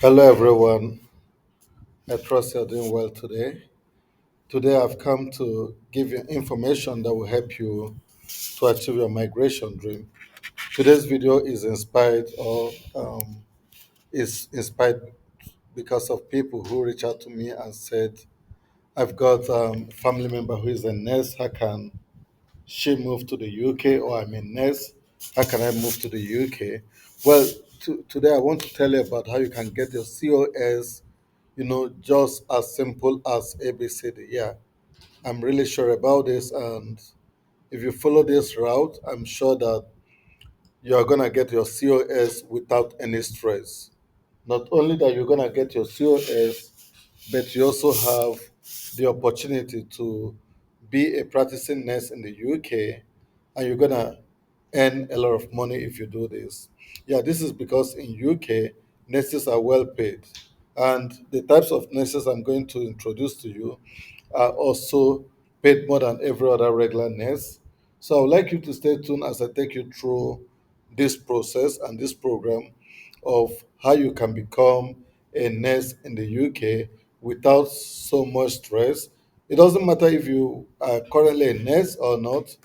Hello, everyone. I trust you're doing well today. Today, I've come to give you information that will help you to achieve your migration dream. Today's video is inspired because of people who reach out to me and said, "I've got a family member who is a nurse. How can she move to the UK? Or I'm a nurse. How can I move to the UK?" Well, today I want to tell you about how you can get your COS, just as simple as ABCD. Yeah, I'm really sure about this. And if you follow this route, I'm sure that you're going to get your COS without any stress. Not only that you're going to get your COS, but you also have the opportunity to be a practicing nurse in the UK, and you're going to earn a lot of money if you do this. Yeah, this is because in UK, nurses are well paid. And the types of nurses I'm going to introduce to you are also paid more than every other regular nurse. So I would like you to stay tuned as I take you through this process and this program of how you can become a nurse in the UK without so much stress. It doesn't matter if you are currently a nurse or not,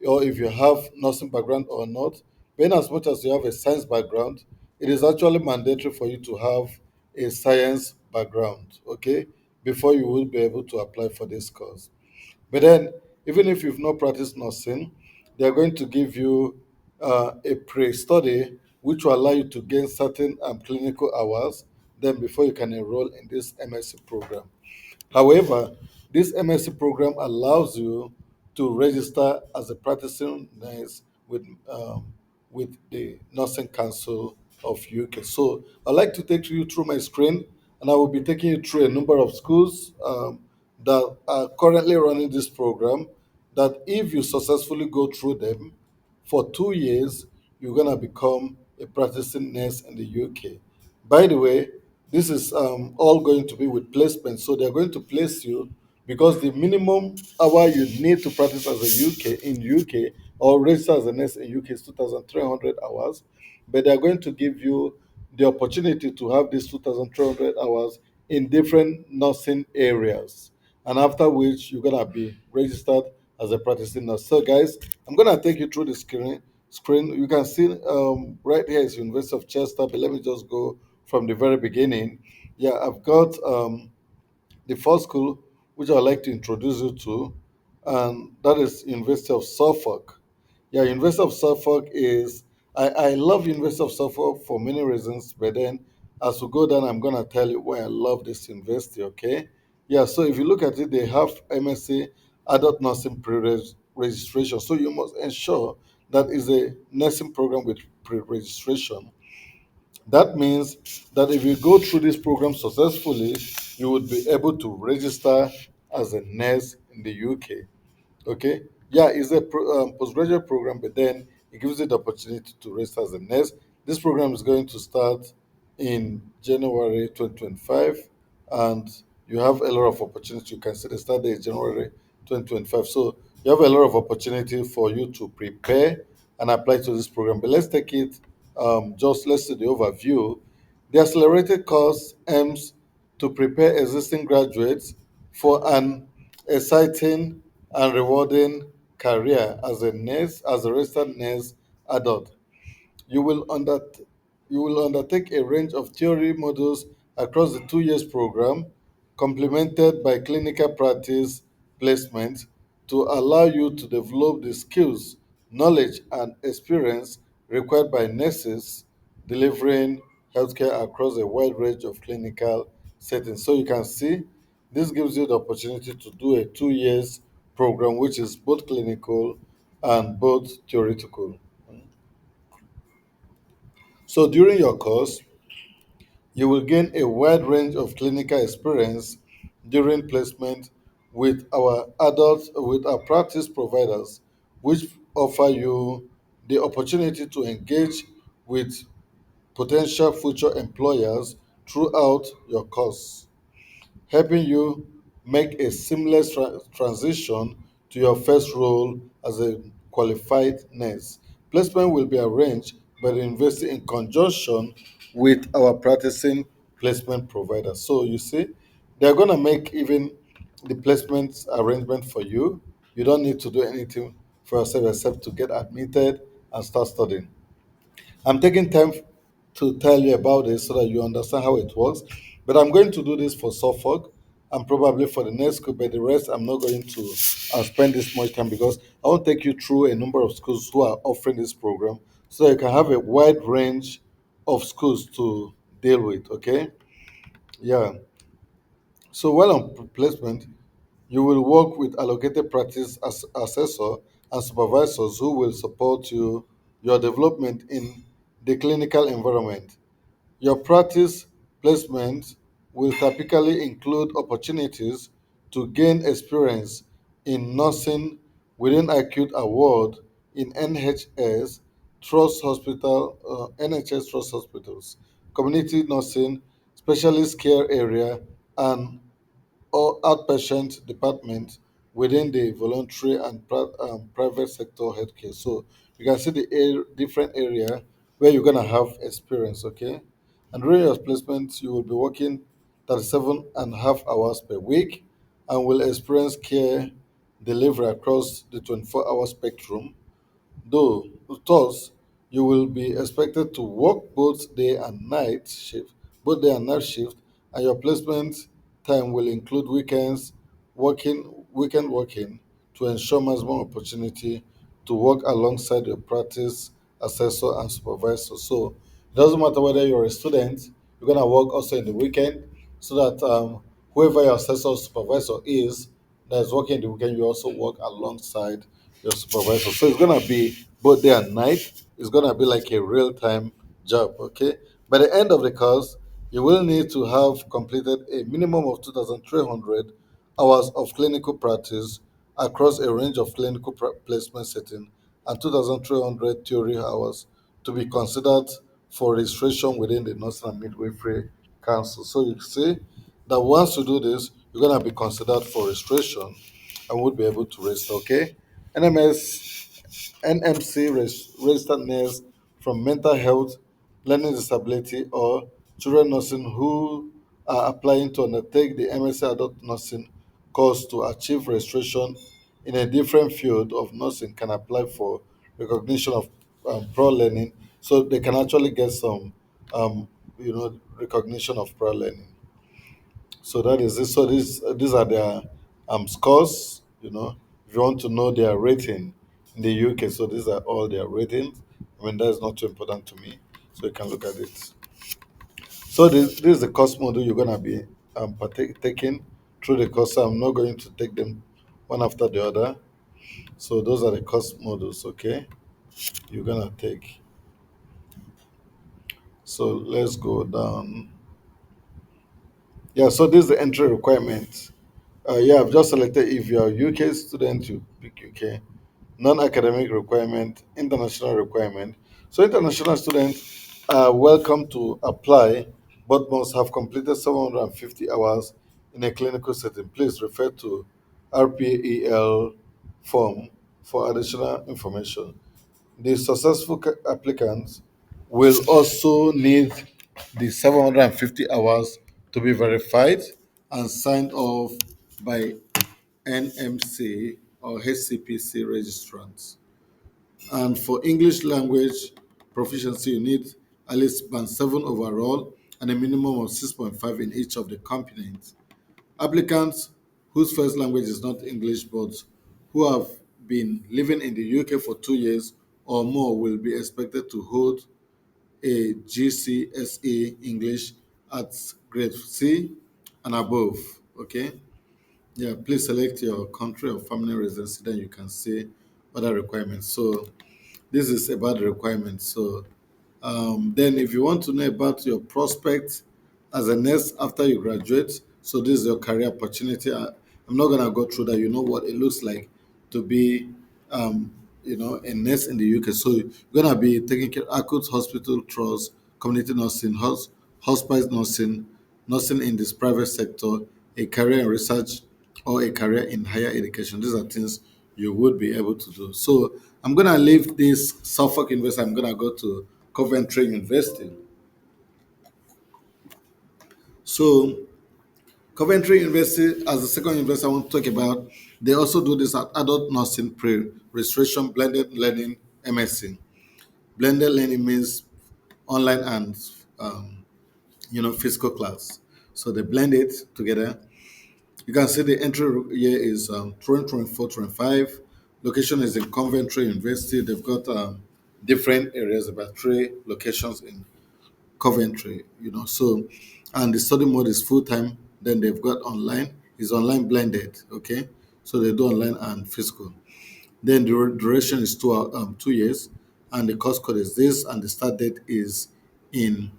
or if you have nursing background or not. Being as much as you have a science background, it is actually mandatory for you to have a science background, okay, before you will be able to apply for this course. But then, even if you've not practiced nursing, they are going to give you a pre-study which will allow you to gain certain clinical hours. Then, before you can enroll in this MSc program. However, this MSc program allows you to register as a practicing nurse with the Nursing Council of UK. So I'd like to take you through my screen, and I will be taking you through a number of schools that are currently running this program. That if you successfully go through them for 2 years, you're gonna become a practicing nurse in the UK. By the way, this is all going to be with placement. So they're going to place you because the minimum hour you need to practice as a UK in UK or register as a nurse in UK is 2,300 hours. But they're going to give you the opportunity to have these 2,300 hours in different nursing areas. And after which you're gonna be registered as a practicing nurse. So guys, I'm gonna take you through the screen. You can see right here is University of Chester, but let me just go from the very beginning. Yeah, I've got the first school which I'd like to introduce you to, and that is University of Suffolk. Yeah, University of Suffolk is I love University of Suffolk for many reasons, but then as we go down, I'm gonna tell you why I love this university, okay? Yeah, so if you look at it, they have MSc Adult Nursing pre-registration. So you must ensure that is a nursing program with pre-registration. That means that if you go through this program successfully, you would be able to register as a nurse in the UK. Okay, yeah, it's a postgraduate program, but then it gives you the opportunity to register as a nurse. This program is going to start in January 2025, and you have a lot of opportunity. You can see the start date is January 2025. So you have a lot of opportunity for you to prepare and apply to this program. But let's take it, just let's see the overview. The accelerated course aims to prepare existing graduates for an exciting and rewarding career as a nurse, as a registered nurse adult. You will under you will undertake a range of theory modules across the 2 years program, complemented by clinical practice placement to allow you to develop the skills, knowledge, and experience required by nurses delivering healthcare across a wide range of clinical settings. So you can see this gives you the opportunity to do a 2 years program, which is both clinical and both theoretical. So during your course, you will gain a wide range of clinical experience during placement with our practice providers, which offer you the opportunity to engage with potential future employers throughout your course, helping you make a seamless transition to your first role as a qualified nurse. Placement will be arranged by the university in conjunction with our practicing placement provider. So you see, they're going to make even the placement arrangement for you. You don't need to do anything for yourself except to get admitted and start studying. I'm taking time to tell you about this so that you understand how it works. But I'm going to do this for Suffolk and probably for the next school. But the rest, I'm not going to spend this much time because I want to take you through a number of schools who are offering this program so that you can have a wide range of schools to deal with. Okay? Yeah. So while on placement, you will work with allocated practice as assessor and supervisors who will support your development in the clinical environment. Your practice placement will typically include opportunities to gain experience in nursing within acute award in NHS trust hospitals, community nursing, specialist care area, and or outpatient department within the voluntary and private sector healthcare. So you can see the different area where you're gonna have experience, okay? And during your placement, you will be working 37 and a half hours per week and will experience care delivery across the 24-hour spectrum. Though, thus, you will be expected to work both day and night shift, and your placement time will include weekend working to ensure maximum opportunity to work alongside your practice assessor and supervisor. So it doesn't matter whether you're a student, you're gonna work also in the weekend, so that whoever your assessor or supervisor is that is working in the weekend, you also work alongside your supervisor. So it's gonna be both day and night. It's gonna be like a real time job. Okay. By the end of the course, you will need to have completed a minimum of 2,300 hours of clinical practice across a range of clinical placement settings and 2,300 theory hours to be considered for registration within the Nursing and Midwifery Council. So you see that once you do this, you're gonna be considered for registration and would be able to register. Okay, NMC registered nurse from mental health, learning disability, or children nursing who are applying to undertake the MSc Adult Nursing course to achieve registration in a different field of nursing can apply for recognition of pro learning, so they can actually get some, recognition of pro learning. So that is it. So these are their scores. If you want to know their rating in the UK, so these are all their ratings. I mean, that's not too important to me, so you can look at it. So this is the course module you're gonna be taking through the course. So I'm not going to take them one after the other. So those are the course modules. Okay, you're gonna take. So let's go down. Yeah. So this is the entry requirement. Yeah, I've just selected if you're a UK student, you pick UK. Non-academic requirement, international requirement. So international students are welcome to apply, but must have completed 750 hours in a clinical setting. Please refer to RPEL form for additional information. The successful applicants will also need the 750 hours to be verified and signed off by NMC or HCPC registrants. And for English language proficiency, you need at least band 7 overall and a minimum of 6.5 in each of the components. Applicants whose first language is not English but who have been living in the UK for 2 years or more will be expected to hold a GCSE English at grade C and above. Okay. Yeah, please select your country of family residency, then you can see other requirements. So this is about the requirements. So then, if you want to know about your prospects as a nurse after you graduate, so this is your career opportunity. I'm not gonna go through that. You know what it looks like to be, a nurse in the UK. So you're gonna be taking care of acute hospital trust, community nursing, hospice nursing, nursing in this private sector, a career in research, or a career in higher education. These are things you would be able to do. So I'm gonna leave this Suffolk University. I'm gonna go to Coventry University. So Coventry University, as the second university I want to talk about, they also do this at adult nursing pre-registration blended learning MSc. Blended learning means online and physical class. So they blend it together. You can see the entry year is 2024-25. Location is in Coventry University. They've got different areas, about three locations in Coventry, So, and the study mode is full time. Then they've got online, is online blended, okay? So they do online and physical. Then the duration is 2 years, and the course code is this, and the start date is in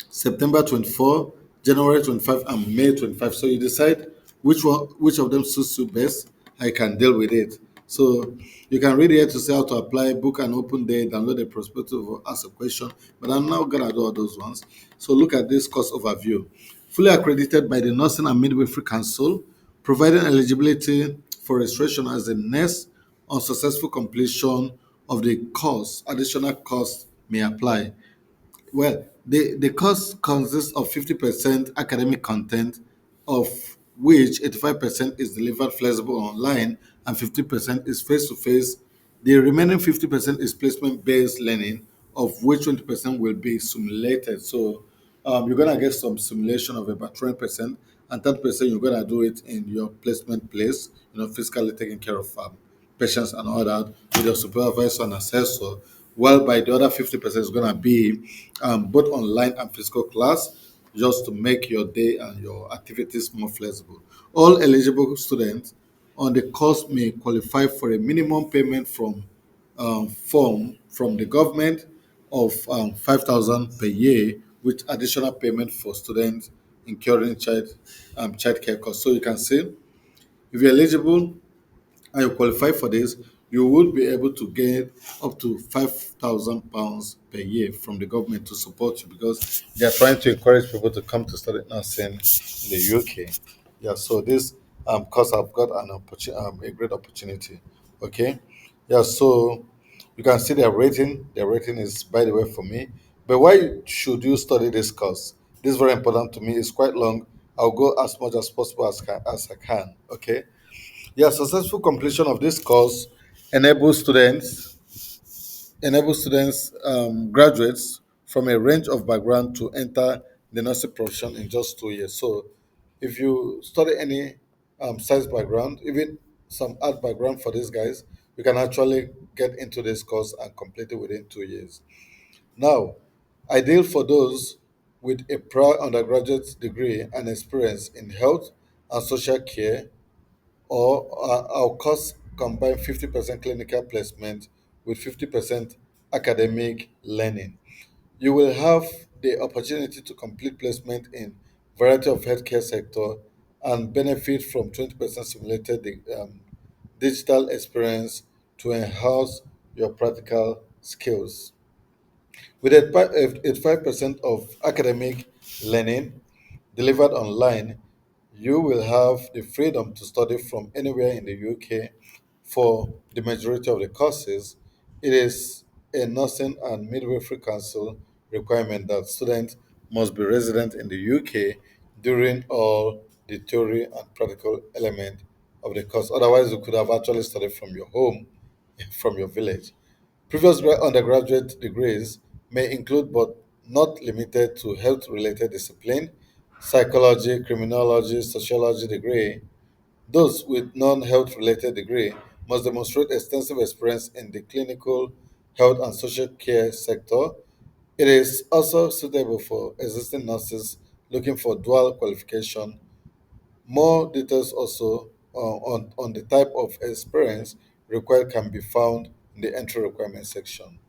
September 24, January 25, and May 25. So you decide which of them suits you best. I can deal with it. So you can read here to see how to apply, book an open day, download a prospective, or ask a question. But I'm now gonna do all those ones. So look at this course overview. Fully accredited by the Nursing and Midwifery Council, providing eligibility for registration as a nurse on successful completion of the course. Additional costs may apply. Well, the course consists of 50% academic content, of which 85% is delivered flexible online and 50% is face to face. The remaining 50% is placement based learning, of which 20% will be simulated. So you're going to get some simulation of about 20%, and 30% you're going to do it in your placement place, physically taking care of patients and all that with your supervisor and assessor. While by the other 50% is going to be both online and physical class, just to make your day and your activities more flexible. All eligible students on the course may qualify for a minimum payment form from the government of 5,000 per year, with additional payment for students incurring childcare costs. So you can see, if you're eligible and you qualify for this, you will be able to get up to £5,000 per year from the government to support you, because they are trying to encourage people to come to study nursing in the UK. Yeah, so this course I've got a great opportunity. Okay, yeah, so you can see their rating. Their rating is, by the way, for me. But why should you study this course? This is very important to me. It's quite long. I'll go as much as possible as I can. Okay. Yeah, successful completion of this course enables students graduates from a range of background to enter the nursing profession in just 2 years. So, if you study any science background, even some art background for these guys, you can actually get into this course and complete it within 2 years. Now, ideal for those with a prior undergraduate degree and experience in health and social care, or our course combine 50% clinical placement with 50% academic learning. You will have the opportunity to complete placement in variety of healthcare sector and benefit from 20% simulated digital experience to enhance your practical skills. With 85% of academic learning delivered online, you will have the freedom to study from anywhere in the UK for the majority of the courses. It is a nursing and midwifery council requirement that students must be resident in the UK during all the theory and practical element of the course. Otherwise, you could have actually studied from your home, from your village. Previous undergraduate degrees may include, but not limited to, health related discipline, psychology, criminology, sociology degree. Those with non health related degree must demonstrate extensive experience in the clinical, health, and social care sector. It is also suitable for existing nurses looking for dual qualification. More details also on the type of experience required can be found in the entry requirement section.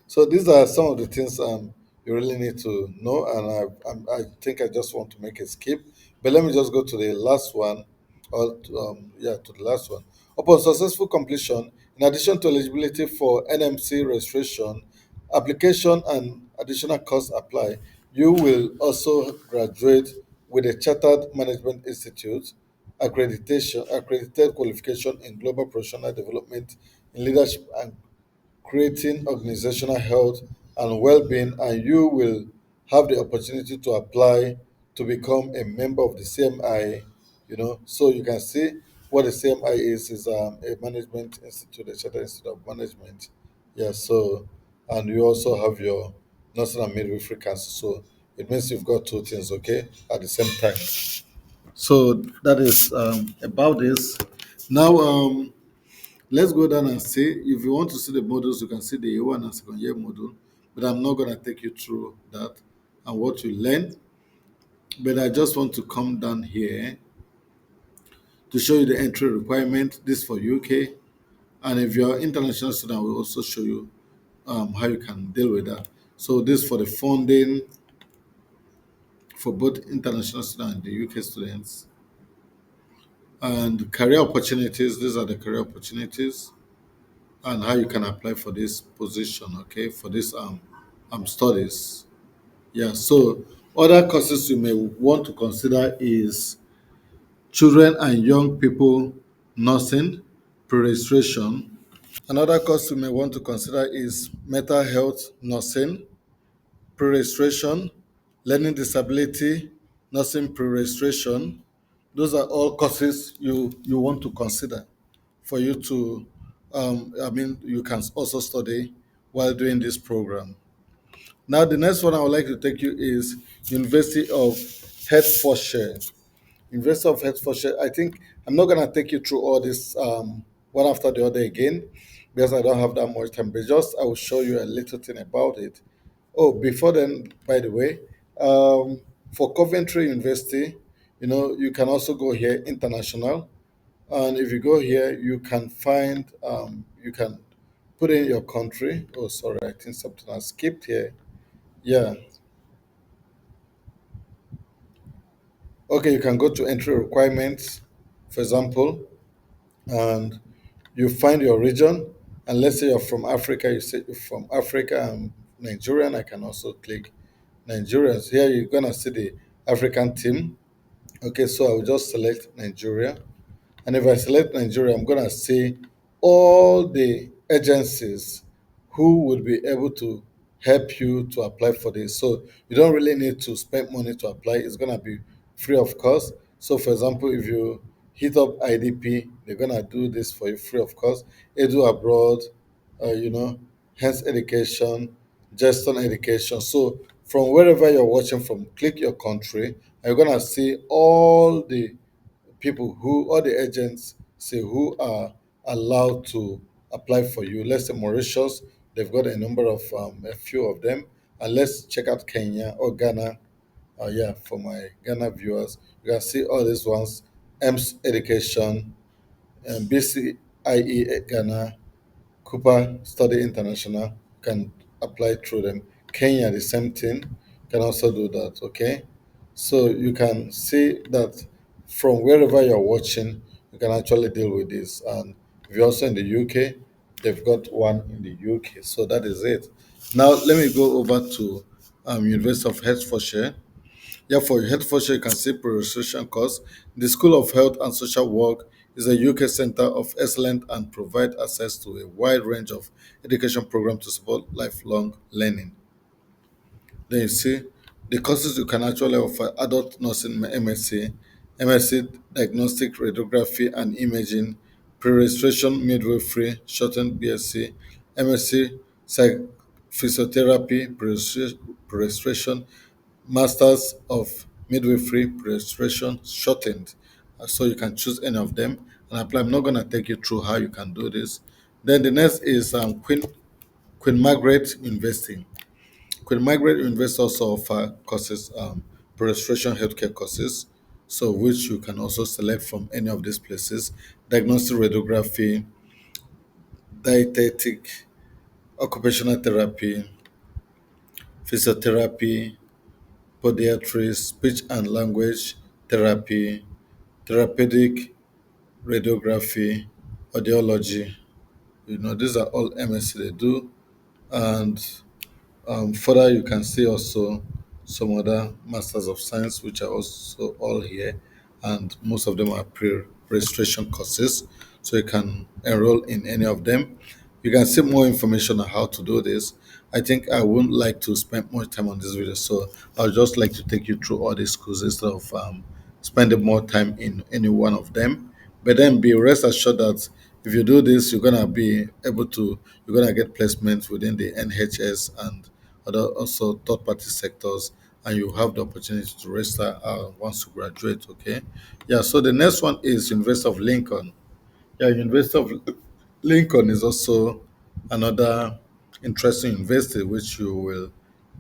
So these are some of the things you really need to know, and I think I just want to make a skip. But let me just go to the last one, to the last one. Upon successful completion, in addition to eligibility for NMC registration, application and additional costs apply. You will also graduate with a Chartered Management Institute accredited qualification in global professional development in leadership and creating organizational health and well-being, and you will have the opportunity to apply to become a member of the CMI, so you can see what the CMI is a management institute, a chartered institute of management. Yeah, so and you also have your nursing and midwifery council. So it means you've got two things, okay, at the same time. So that is about this. Now, let's go down and see. If you want to see the models, you can see the A1 and second year model, but I'm not going to take you through that and what you learn. But I just want to come down here to show you the entry requirement. This for UK, and if you're international student, we'll also show you how you can deal with that. So this for the funding for both international students and the UK students, and career opportunities. These are the career opportunities and how you can apply for this position. Okay, for this studies. Yeah. So other courses you may want to consider is children and young people nursing pre-registration. Another course you may want to consider is mental health nursing pre-registration, learning disability nursing pre-registration. Those are all courses you want to consider for you to, you can also study while doing this program. Now, the next one I would like to take you is University of Hertfordshire. University of Hertfordshire. I think I'm not going to take you through all this one after the other again because I don't have that much time, but just I will show you a little thing about it. Oh, before then, by the way, for Coventry University, you can also go here international. And if you go here, you can find, you can put in your country. Oh, sorry, I think something I skipped here. Yeah. Okay, you can go to entry requirements, for example, and you find your region. And let's say you're from Africa, you say you're from Africa and Nigerian. I can also click Nigerians. Here you're gonna see the African team. Okay, so I will just select Nigeria. And if I select Nigeria, I'm going to see all the agencies who would be able to help you to apply for this. So you don't really need to spend money to apply. It's going to be free of cost. So, for example, if you hit up IDP, they're going to do this for you free of cost. Edu Abroad, you know, Hence Education, Justin Education. So, from wherever you're watching from, click your country, and you're going to see all the people who all the agents say who are allowed to apply for you. Let's say Mauritius, they've got a number of a few of them, and let's check out Kenya or Ghana. Yeah, for my Ghana viewers, you can see all these ones: EMS Education, BCIE Ghana, Cooper Study International can apply through them. Kenya, the same thing, can also do that. Okay, so you can see that from wherever you're watching, you can actually deal with this. And if you're also in the UK, they've got one in the UK. So that is it. Now let me go over to University of Hertfordshire. Yeah, for Hertfordshire, you can see pre-registration course. The School of Health and Social Work is a UK center of excellence and provide access to a wide range of education programs to support lifelong learning. Then you see the courses you can actually offer: adult nursing MSc, MSc diagnostic radiography and imaging, pre-registration midwifery, shortened BSc, MSc physiotherapy, pre-registration, Masters of Midwifery Registration shortened. So you can choose any of them and apply. I'm not going to take you through how you can do this. Then the next is Queen Margaret University. Queen Margaret University also offer courses, registration healthcare courses, so which you can also select from any of these places: diagnostic radiography, dietetic, occupational therapy, physiotherapy, podiatry, speech and language therapy, therapeutic radiography, audiology. These are all MSc they do. And further, you can see also some other Masters of Science, which are also all here. And most of them are pre-registration courses. So you can enroll in any of them. You can see more information on how to do this. I think I wouldn't like to spend much time on this video, so I'll just like to take you through all these schools instead of spending more time in any one of them. But then be rest assured that if you do this, you're gonna be able to, you're gonna get placements within the NHS and other also third party sectors, and you have the opportunity to register once you graduate. Okay, yeah. So the next one is University of Lincoln. Yeah, University of Lincoln is also another interesting university which you will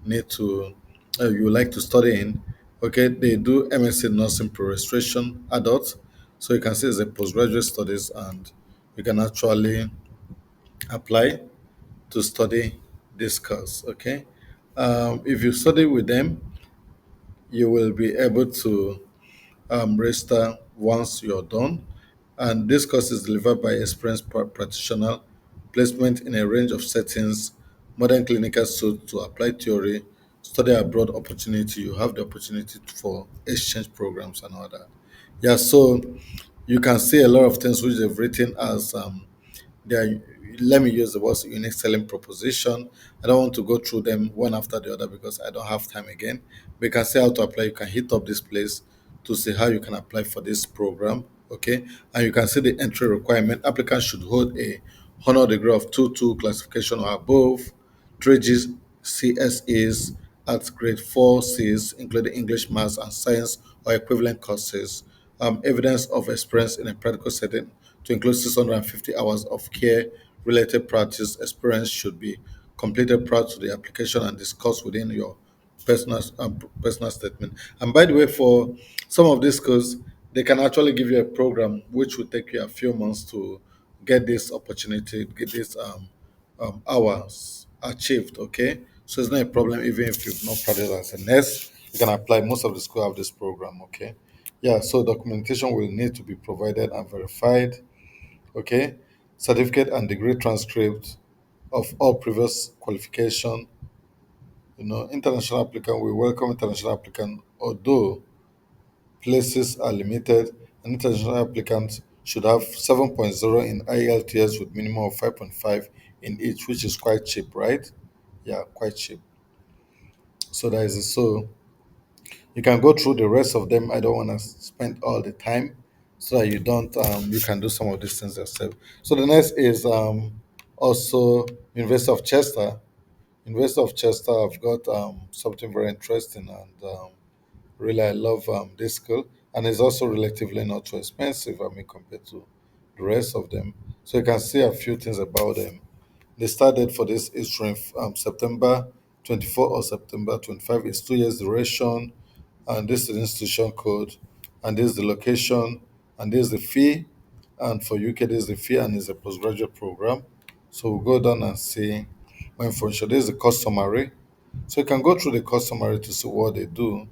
need to you would like to study in. Okay, they do MSc nursing pre-registration adults, so you can see it's a postgraduate studies, and you can actually apply to study this course. Okay, if you study with them, you will be able to register once you're done. And this course is delivered by experienced practitioner, placement in a range of settings, modern clinical suit to apply theory, study abroad opportunity. You have the opportunity for exchange programs and all that. Yeah, so you can see a lot of things which they've written as there are, let me use the word unique selling proposition. I don't want to go through them one after the other because I don't have time again. We can see how to apply. You can hit up this place to see how you can apply for this program. Okay. And you can see the entry requirement. Applicants should hold a honor degree of 2-2 classification or above, 3G CSAs at grade 4 Cs, including English, Maths, and Science or equivalent courses. Evidence of experience in a practical setting to include 650 hours of care related practice experience should be completed prior to the application and discussed within your personal statement. And by the way, for some of these schools, they can actually give you a program which will take you a few months to get this opportunity, get this hours achieved. Okay, so it's not a problem even if you've not practiced as a nurse. You can apply. Most of the school have this program. Okay, yeah. So documentation will need to be provided and verified. Okay, certificate and degree transcript of all previous qualification. International applicant, we welcome international applicant, although places are limited. An international applicant should have 7.0 in IELTS with minimum of 5.5 in each, which is quite cheap, right? Yeah, quite cheap. So that is it. So you can go through the rest of them. I don't want to spend all the time so that you don't you can do some of these things yourself. So the next is also University of Chester. University of Chester, I've got something very interesting, and really I love this school, and it's also relatively not too expensive. I mean, compared to the rest of them. So you can see a few things about them. The start date for this is from September 24 or September 25. It's 2 years duration, and this is the institution code, and this is the location, and this is the fee. And for UK, this is the fee, and it's a postgraduate program. So we'll go down and see more information. This is the course summary. So you can go through the course summary to see what they do.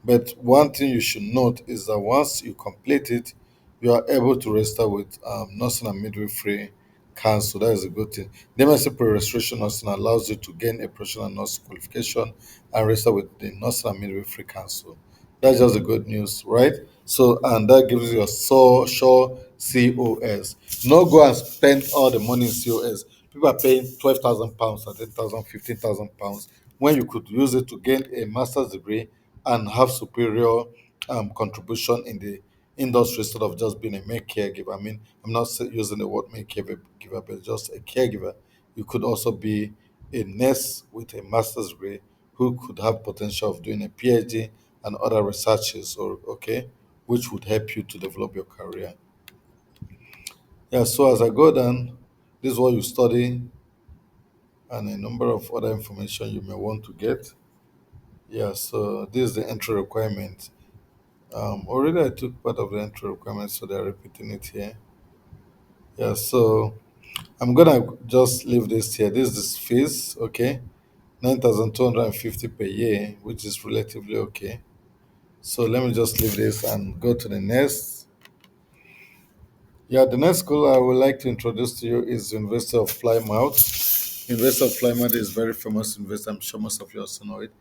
But one thing you should note is that once you complete it, you are able to register with Nursing and Midwifery Council. That is a good thing. The MSc Pre-Registration Nursing allows you to gain a professional nurse qualification and register with the Nursing and Midwifery Council. That's just the good news, right? So, and that gives you a sure COS. No go and spend all the money in COS. People are paying £12,000, £13,000, £15,000 when you could use it to gain a master's degree and have superior contribution in the industry instead of just being a mere caregiver. I mean, I'm not using the word mere caregiver, but just a caregiver. You could also be a nurse with a master's degree who could have potential of doing a PhD and other researches, or okay, which would help you to develop your career. Yeah. So as I go down, this is what you study and a number of other information you may want to get. Yeah. So this is the entry requirement. Already I took part of the entry requirements, so they're repeating it here. Yeah, so I'm gonna just leave this here. This is fees, okay, 9,250 per year, which is relatively okay. So let me just leave this and go to the next. Yeah, the next school I would like to introduce to you is University of Plymouth. University of Plymouth is very famous university. I'm sure most of you also know it.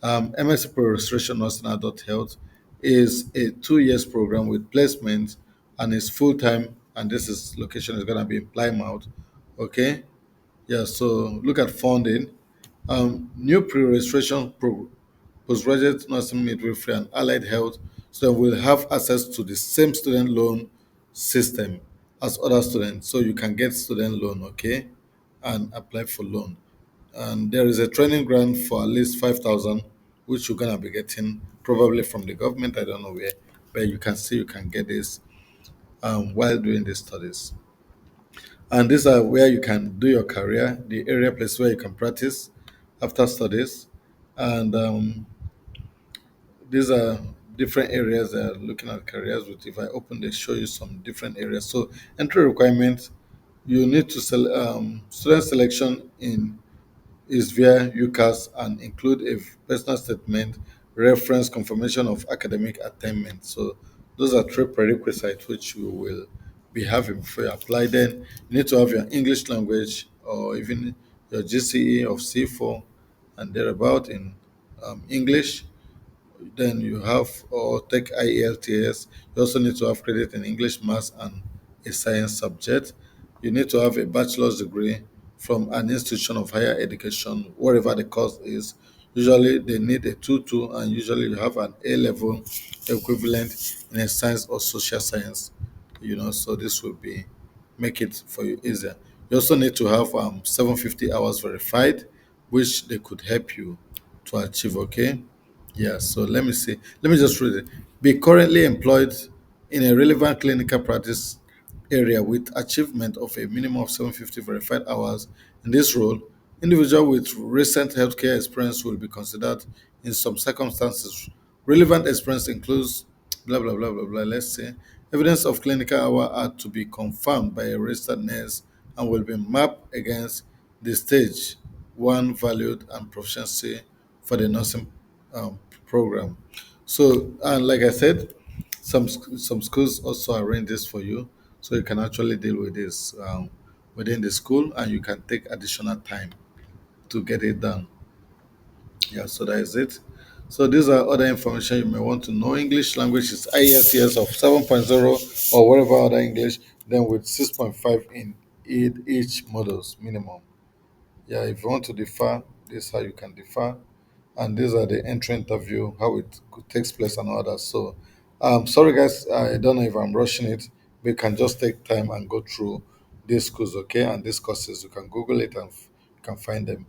MSc Pro Restoration Nursing Adult Health is a 2 years program with placement, and it's full time. And this is location is gonna be in Plymouth. Okay. Yeah. So look at funding. New pre-registration postgraduate nursing midwifery and allied health students will have access to the same student loan system as other students, so you can get student loan, okay, and apply for loan. And there is a training grant for at least 5,000, which you're gonna be getting probably from the government. I don't know where, but you can see you can get this while doing the studies. And these are where you can do your career, the area place where you can practice after studies. And these are different areas that are looking at careers with. If I open, they show you some different areas. So entry requirements, you need to student selection in is via UCAS and include a personal statement, reference, confirmation of academic attainment. So those are three prerequisites which you will be having before you apply. Then you need to have your English language or even your GCE of C4 and thereabout in English. Then you have or take IELTS. You also need to have credit in English, Maths, and a science subject. You need to have a bachelor's degree from an institution of higher education, wherever the course is. Usually they need a 2-2, and usually you have an A level equivalent in a science or social science. So this will be make it for you easier. You also need to have 750 hours verified, which they could help you to achieve. Okay. Yeah, so let me see. Let me just read it. Be currently employed in a relevant clinical practice area with achievement of a minimum of 750 verified hours. In this role, individual with recent healthcare experience will be considered in some circumstances. Relevant experience includes blah blah blah blah blah. Let's say evidence of clinical hour are to be confirmed by a registered nurse and will be mapped against the stage one valued and proficiency for the nursing program. So, and like I said, some schools also arrange this for you, so you can actually deal with this within the school, and you can take additional time to get it done. Yeah, so that is it. So these are other information you may want to know. English language is IELTS of 7.0 or whatever other English, then with 6.5 in each models minimum. Yeah, if you want to defer, this is how you can defer. And these are the entry interview, how it takes place and all that. So, sorry guys, I don't know if I'm rushing it. We can just take time and go through these schools, okay, and these courses. You can Google it and you can find them.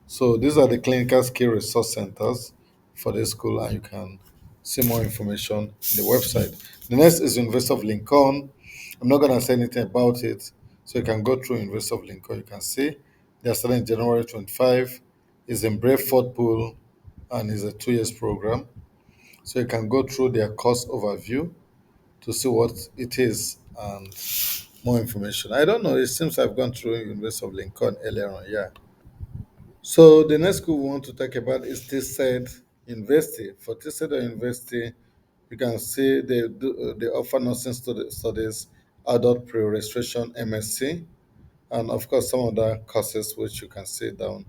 So these are the clinical skill resource centers for the school, and you can see more information on the website. The next is University of Lincoln. I'm not gonna say anything about it, so you can go through University of Lincoln. You can see they're starting January 25. It's in Brayford Pool, and it's a 2 years program. So you can go through their course overview to see what it is and more information. I don't know. It seems I've gone through University of Lincoln earlier on. Yeah. So the next school we want to talk about is TSED University. For TSED University, you can see they offer nursing studies, adult pre-registration MSc, and of course some other courses which you can see down.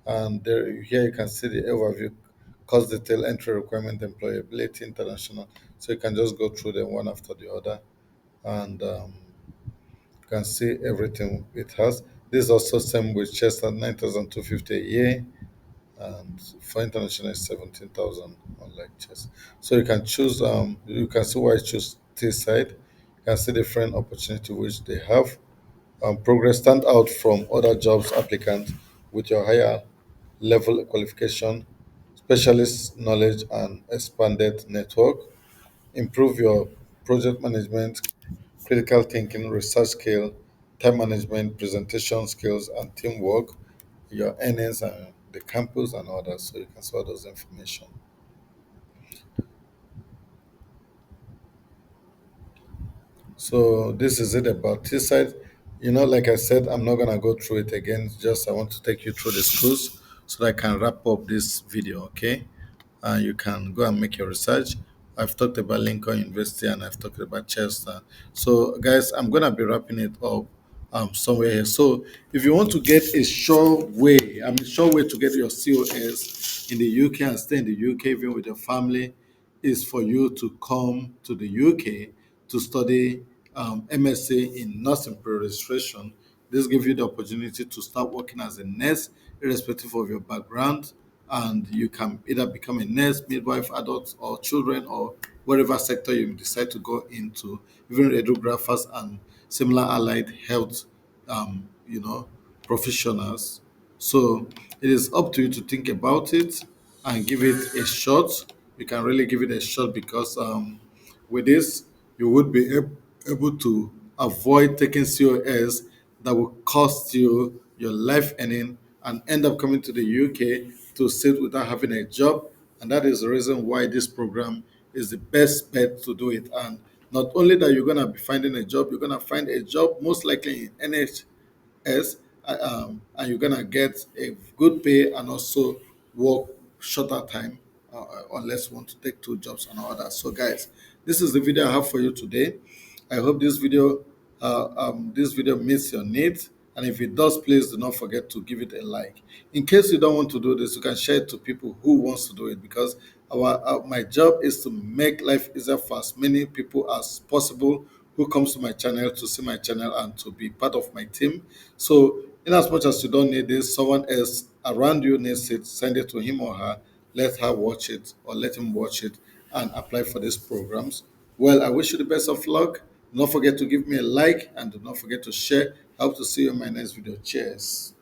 And there, here you can see the overview, course detail, entry requirement, employability, international. So you can just go through them one after the other, and you can see everything it has. This is also same with Chester, 9,250 a year, and for international is 17,000 unlike chess. So you can choose you can see why I choose this side. You can see different opportunity which they have. Progress stand out from other jobs applicants with your higher level qualification, specialist knowledge and expanded network. Improve your project management, critical thinking, research skill, time management, presentation skills, and teamwork, your earnings and the campus and all that. So you can see all those information. So this is it about this side. Like I said, I'm not gonna go through it again. Just I want to take you through the schools so that I can wrap up this video. Okay, you can go and make your research. I've talked about Lincoln University and I've talked about Chester. So guys, I'm gonna be wrapping it up somewhere here. So if you want to get a sure way to get your COS in the UK and stay in the UK even with your family is for you to come to the UK to study MSc in nursing pre-registration. This gives you the opportunity to start working as a nurse, irrespective of your background, and you can either become a nurse, midwife, adults, or children, or whatever sector you decide to go into, even radiographers and similar allied health, professionals. So it is up to you to think about it and give it a shot. You can really give it a shot because with this, you would be able to avoid taking COS that will cost you your life earning and end up coming to the UK to sit without having a job. And that is the reason why this program is the best bet to do it. And not only that, you're going to be finding a job, you're going to find a job most likely in NHS, and you're gonna get a good pay and also work shorter time, unless you want to take two jobs and all that. So, guys, this is the video I have for you today. I hope this video meets your needs, and if it does, please do not forget to give it a like. In case you don't want to do this, you can share it to people who wants to do it because my job is to make life easier for as many people as possible who comes to my channel to see my channel and to be part of my team. So, in as much as you don't need this, someone else around you needs it, send it to him or her. Let her watch it or let him watch it and apply for these programs. Well, I wish you the best of luck. Do not forget to give me a like and do not forget to share. I hope to see you in my next video. Cheers.